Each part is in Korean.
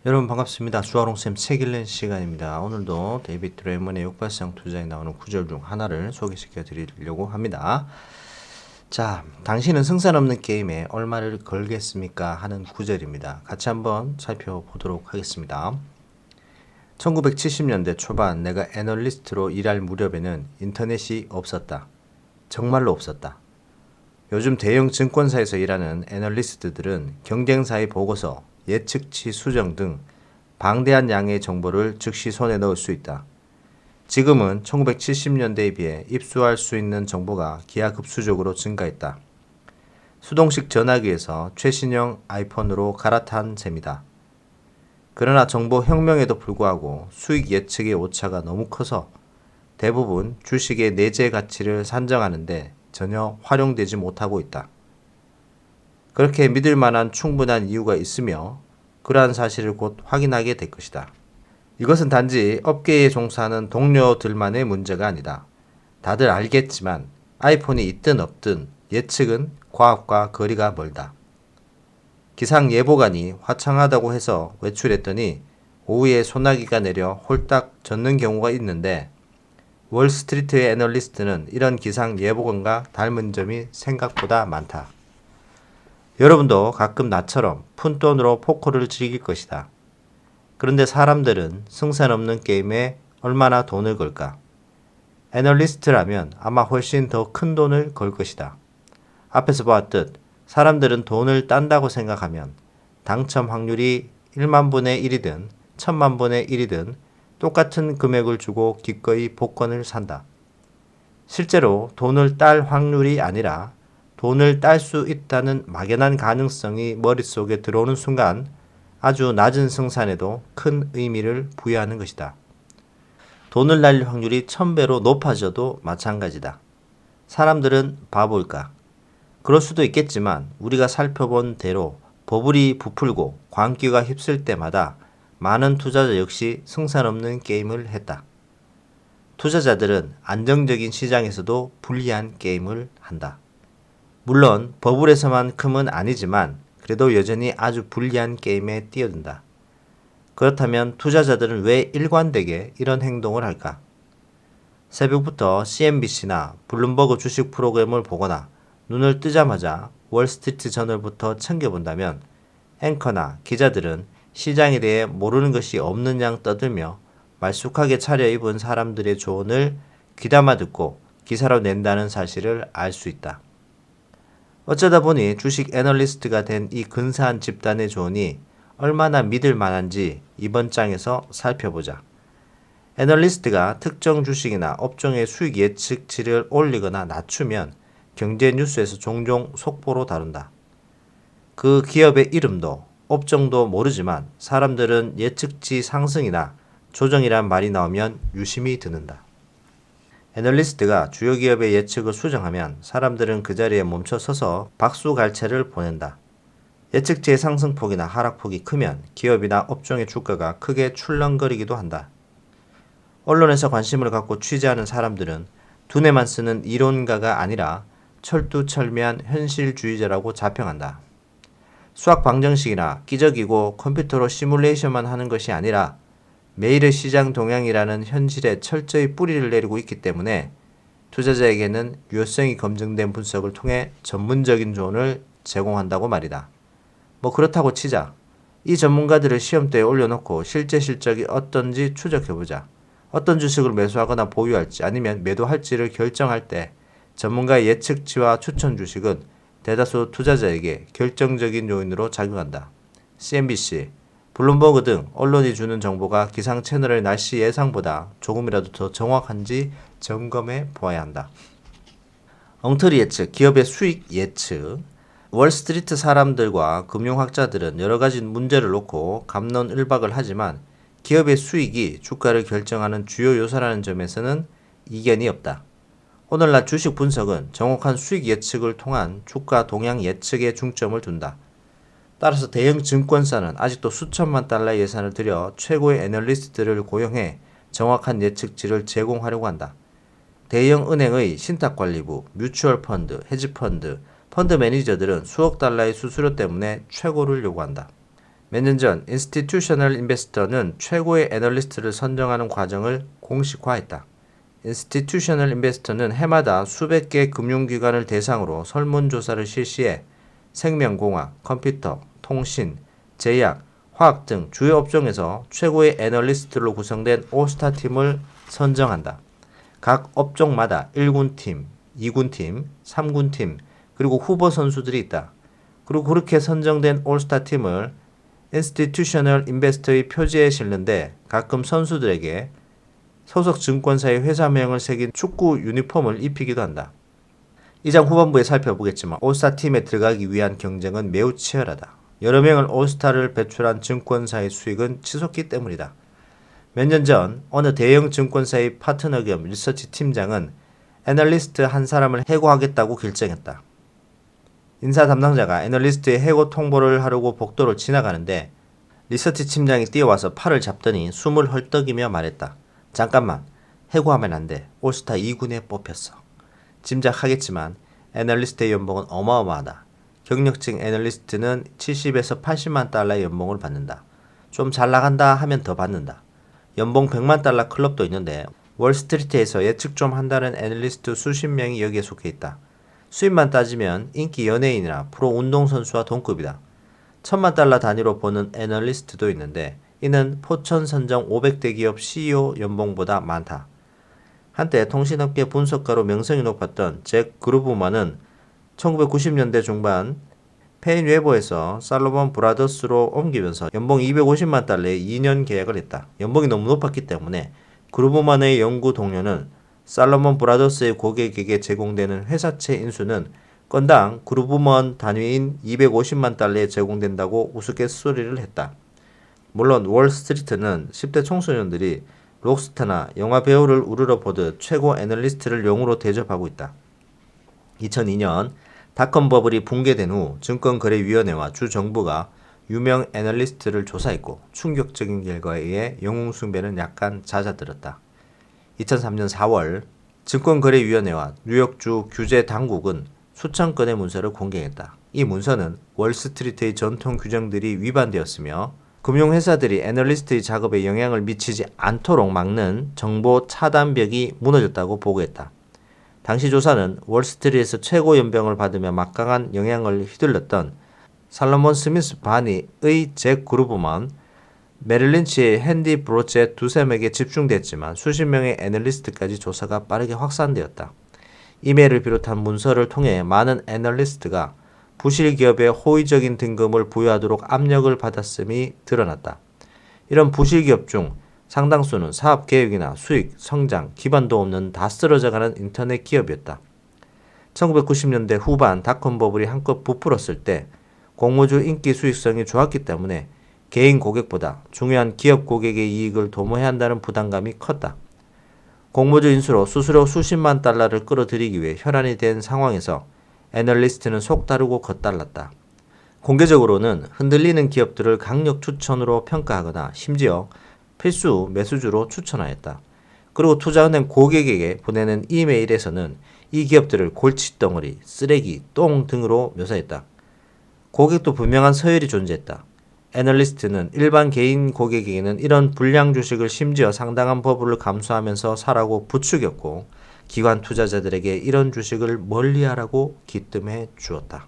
여러분 반갑습니다. 수아롱쌤 책 읽는 시간입니다. 오늘도 데이비드 레이먼의 역발상 투자에 나오는 구절 중 하나를 소개시켜 드리려고 합니다. 자, 당신은 승산 없는 게임에 얼마를 걸겠습니까? 하는 구절입니다. 같이 한번 살펴보도록 하겠습니다. 1970년대 초반 내가 애널리스트로 일할 무렵에는 인터넷이 없었다. 정말로 없었다. 요즘 대형 증권사에서 일하는 애널리스트들은 경쟁사의 보고서, 예측치 수정 등 방대한 양의 정보를 즉시 손에 넣을 수 있다. 지금은 1970년대에 비해 입수할 수 있는 정보가 기하급수적으로 증가했다. 수동식 전화기에서 최신형 아이폰으로 갈아탄 셈이다. 그러나 정보 혁명에도 불구하고 수익 예측의 오차가 너무 커서 대부분 주식의 내재 가치를 산정하는데 전혀 활용되지 못하고 있다. 그렇게 믿을 만한 충분한 이유가 있으며 그러한 사실을 곧 확인하게 될 것이다. 이것은 단지 업계에 종사하는 동료들만의 문제가 아니다. 다들 알겠지만 아이폰이 있든 없든 예측은 과학과 거리가 멀다. 기상 예보관이 화창하다고 해서 외출했더니 오후에 소나기가 내려 홀딱 젖는 경우가 있는데 월스트리트의 애널리스트는 이런 기상 예보관과 닮은 점이 생각보다 많다. 여러분도 가끔 나처럼 푼돈으로 포커를 즐길 것이다. 그런데 사람들은 승산 없는 게임에 얼마나 돈을 걸까? 애널리스트라면 아마 훨씬 더 큰 돈을 걸 것이다. 앞에서 보았듯 사람들은 돈을 딴다고 생각하면 당첨 확률이 1만 분의 1이든 1000만 분의 1이든 똑같은 금액을 주고 기꺼이 복권을 산다. 실제로 돈을 딸 확률이 아니라 돈을 딸 수 있다는 막연한 가능성이 머릿속에 들어오는 순간 아주 낮은 승산에도 큰 의미를 부여하는 것이다. 돈을 날릴 확률이 1000배로 높아져도 마찬가지다. 사람들은 바보일까? 그럴 수도 있겠지만 우리가 살펴본 대로 버블이 부풀고 광기가 휩쓸 때마다 많은 투자자 역시 승산 없는 게임을 했다. 투자자들은 안정적인 시장에서도 불리한 게임을 한다. 물론 버블에서만큼은 아니지만 그래도 여전히 아주 불리한 게임에 뛰어든다. 그렇다면 투자자들은 왜 일관되게 이런 행동을 할까? 새벽부터 CNBC나 블룸버그 주식 프로그램을 보거나 눈을 뜨자마자 월스트리트 저널부터 챙겨본다면 앵커나 기자들은 시장에 대해 모르는 것이 없는 양 떠들며 말쑥하게 차려입은 사람들의 조언을 귀담아 듣고 기사로 낸다는 사실을 알 수 있다. 어쩌다 보니 주식 애널리스트가 된 이 근사한 집단의 조언이 얼마나 믿을 만한지 이번 장에서 살펴보자. 애널리스트가 특정 주식이나 업종의 수익 예측치를 올리거나 낮추면 경제 뉴스에서 종종 속보로 다룬다. 그 기업의 이름도 업종도 모르지만 사람들은 예측치 상승이나 조정이란 말이 나오면 유심히 듣는다. 애널리스트가 주요 기업의 예측을 수정하면 사람들은 그 자리에 멈춰 서서 박수갈채를 보낸다. 예측치의 상승폭이나 하락폭이 크면 기업이나 업종의 주가가 크게 출렁거리기도 한다. 언론에서 관심을 갖고 취재하는 사람들은 두뇌만 쓰는 이론가가 아니라 철두철미한 현실주의자라고 자평한다. 수학 방정식이나 기적이고 컴퓨터로 시뮬레이션만 하는 것이 아니라 매일의 시장 동향이라는 현실에 철저히 뿌리를 내리고 있기 때문에 투자자에게는 유효성이 검증된 분석을 통해 전문적인 조언을 제공한다고 말이다. 뭐 그렇다고 치자. 이 전문가들을 시험대에 올려놓고 실제 실적이 어떤지 추적해보자. 어떤 주식을 매수하거나 보유할지 아니면 매도할지를 결정할 때 전문가의 예측치와 추천 주식은 대다수 투자자에게 결정적인 요인으로 작용한다. CNBC, 블룸버그 등 언론이 주는 정보가 기상 채널의 날씨 예상보다 조금이라도 더 정확한지 점검해 보아야 한다. 엉터리 예측, 기업의 수익 예측. 월스트리트 사람들과 금융학자들은 여러 가지 문제를 놓고 갑론을박을 하지만 기업의 수익이 주가를 결정하는 주요 요소라는 점에서는 이견이 없다. 오늘날 주식 분석은 정확한 수익 예측을 통한 주가 동향 예측에 중점을 둔다. 따라서 대형 증권사는 아직도 수천만 달러의 예산을 들여 최고의 애널리스트들을 고용해 정확한 예측치를 제공하려고 한다. 대형 은행의 신탁관리부, 뮤추얼 펀드, 헤지펀드, 펀드 매니저들은 수억 달러의 수수료 때문에 최고를 요구한다. 몇 년 전 인스티튜셔널 인베스터는 최고의 애널리스트를 선정하는 과정을 공식화했다. 인스티튜셔널 인베스터는 해마다 수백 개 금융기관을 대상으로 설문조사를 실시해 생명공학, 컴퓨터, 통신, 제약, 화학 등 주요 업종에서 최고의 애널리스트로 구성된 올스타 팀을 선정한다. 각 업종마다 1군팀, 2군팀, 3군팀, 그리고 후보 선수들이 있다. 그리고 그렇게 선정된 올스타 팀을 인스티튜셔널 인베스터의 표지에 실는데 가끔 선수들에게 소속 증권사의 회사명을 새긴 축구 유니폼을 입히기도 한다. 이 장 후반부에 살펴보겠지만 올스타 팀에 들어가기 위한 경쟁은 매우 치열하다. 여러 명을 올스타를 배출한 증권사의 수익은 치솟기 때문이다. 몇 년 전 어느 대형 증권사의 파트너 겸 리서치 팀장은 애널리스트 한 사람을 해고하겠다고 결정했다. 인사 담당자가 애널리스트의 해고 통보를 하려고 복도를 지나가는데 리서치 팀장이 뛰어와서 팔을 잡더니 숨을 헐떡이며 말했다. 잠깐만, 해고하면 안 돼. 올스타 2군에 뽑혔어. 짐작하겠지만 애널리스트의 연봉은 어마어마하다. 경력직 애널리스트는 70에서 80만 달러의 연봉을 받는다. 좀 잘 나간다 하면 더 받는다. 연봉 100만 달러 클럽도 있는데 월스트리트에서 예측 좀 한다는 애널리스트 수십 명이 여기에 속해 있다. 수입만 따지면 인기 연예인이나 프로 운동선수와 동급이다. 1000만 달러 단위로 보는 애널리스트도 있는데 이는 포천 선정 500대 기업 CEO 연봉보다 많다. 한때 통신업계 분석가로 명성이 높았던 잭 그루브만은 1990년대 중반 페인 웨버에서 살로몬 브라더스로 옮기면서 연봉 250만 달러의 2년 계약을 했다. 연봉이 너무 높았기 때문에 그루브만의 연구 동료는 살로몬 브라더스의 고객에게 제공되는 회사채 인수는 건당 그루브만 단위인 250만 달러에 제공된다고 우스갯소리를 했다. 물론 월스트리트는 10대 청소년들이 록스타나 영화 배우를 우러러 보듯 최고 애널리스트를 용으로 대접하고 있다. 2002년 닷컴 버블이 붕괴된 후 증권거래위원회와 주정부가 유명 애널리스트를 조사했고 충격적인 결과에 의해 영웅 숭배는 약간 잦아들었다. 2003년 4월 증권거래위원회와 뉴욕주 규제당국은 수천 건의 문서를 공개했다. 이 문서는 월스트리트의 전통 규정들이 위반되었으며 금융회사들이 애널리스트의 작업에 영향을 미치지 않도록 막는 정보 차단벽이 무너졌다고 보고했다. 당시 조사는 월스트리트에서 최고 연봉을 받으며 막강한 영향을 휘둘렀던 살로몬 스미스 바니의 잭 그루브만, 메릴 린치의 핸디 브로쳇 두세 명에 집중됐지만 수십 명의 애널리스트까지 조사가 빠르게 확산되었다. 이메일을 비롯한 문서를 통해 많은 애널리스트가 부실 기업에 호의적인 등급을 부여하도록 압력을 받았음이 드러났다. 이런 부실 기업 중 상당수는 사업 계획이나 수익, 성장, 기반도 없는 다 쓰러져가는 인터넷 기업이었다. 1990년대 후반 닷컴 버블이 한껏 부풀었을 때 공모주 인기 수익성이 좋았기 때문에 개인 고객보다 중요한 기업 고객의 이익을 도모해야 한다는 부담감이 컸다. 공모주 인수로 수수료 수십만 달러를 끌어들이기 위해 혈안이 된 상황에서 애널리스트는 속다르고 겉달랐다. 공개적으로는 흔들리는 기업들을 강력 추천으로 평가하거나 심지어 필수 매수주로 추천하였다. 그리고 투자은행 고객에게 보내는 이메일에서는 이 기업들을 골칫덩어리, 쓰레기, 똥 등으로 묘사했다. 고객도 분명한 서열이 존재했다. 애널리스트는 일반 개인 고객에게는 이런 불량 주식을 심지어 상당한 버블을 감수하면서 사라고 부추겼고 기관 투자자들에게 이런 주식을 멀리하라고 기뜸해 주었다.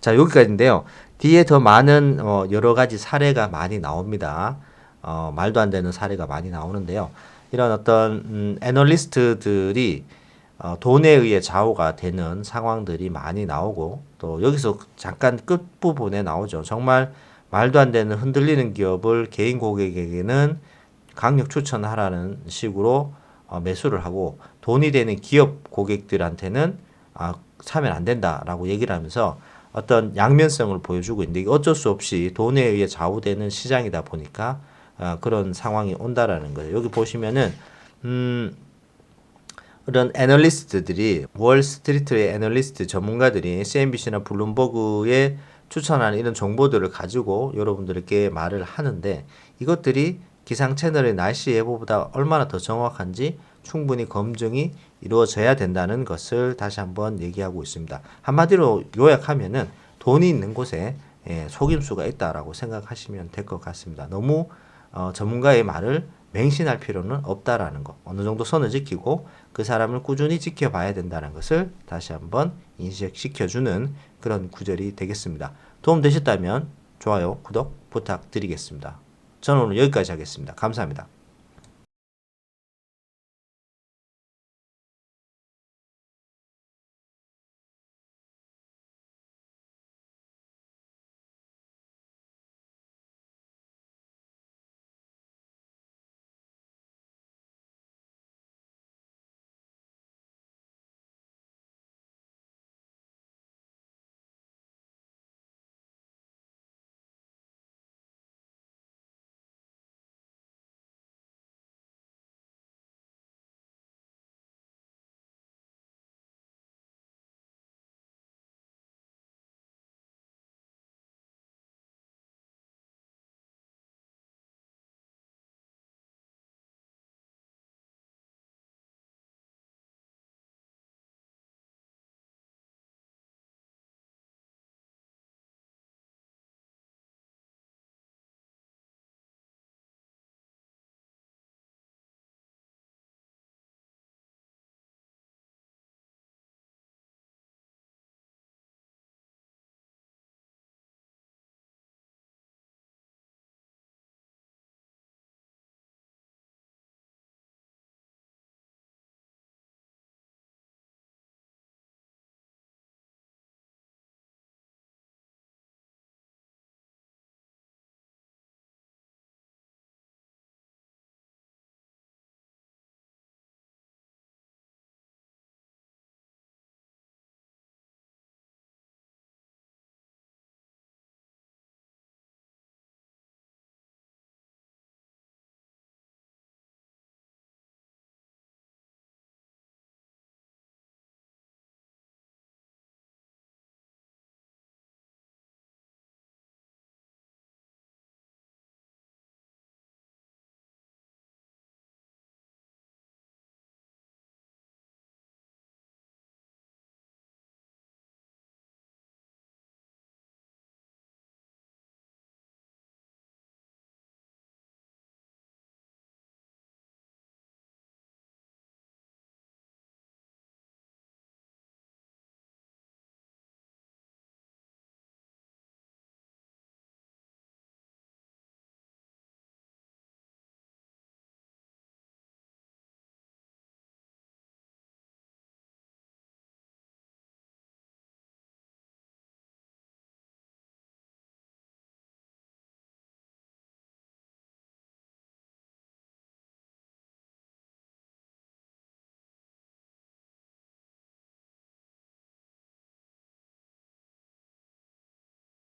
자, 여기까지인데요. 뒤에 더 많은 여러 가지 사례가 많이 나옵니다. 말도 안 되는 사례가 많이 나오는데요. 이런 어떤 애널리스트들이 돈에 의해 좌우가 되는 상황들이 많이 나오고 또 여기서 잠깐 끝부분에 나오죠. 정말 말도 안 되는 흔들리는 기업을 개인 고객에게는 강력 추천하라는 식으로 매수를 하고 돈이 되는 기업 고객들한테는 사면 안 된다라고 얘기를 하면서 어떤 양면성을 보여주고 있는데 이게 어쩔 수 없이 돈에 의해 좌우되는 시장이다 보니까 그런 상황이 온다라는 거예요. 여기 보시면은 이런 애널리스트들이 월스트리트의 애널리스트 전문가들이 CNBC나 블룸버그에 추천하는 이런 정보들을 가지고 여러분들께 말을 하는데 이것들이 기상 채널의 날씨 예보보다 얼마나 더 정확한지 충분히 검증이 이루어져야 된다는 것을 다시 한번 얘기하고 있습니다. 한마디로 요약하면은 돈이 있는 곳에 속임수가 있다라고 생각하시면 될 것 같습니다. 너무 전문가의 말을 맹신할 필요는 없다라는 거. 어느 정도 선을 지키고 그 사람을 꾸준히 지켜봐야 된다는 것을 다시 한번 인식시켜주는 그런 구절이 되겠습니다. 도움 되셨다면 좋아요, 구독 부탁드리겠습니다. 저는 오늘 여기까지 하겠습니다. 감사합니다.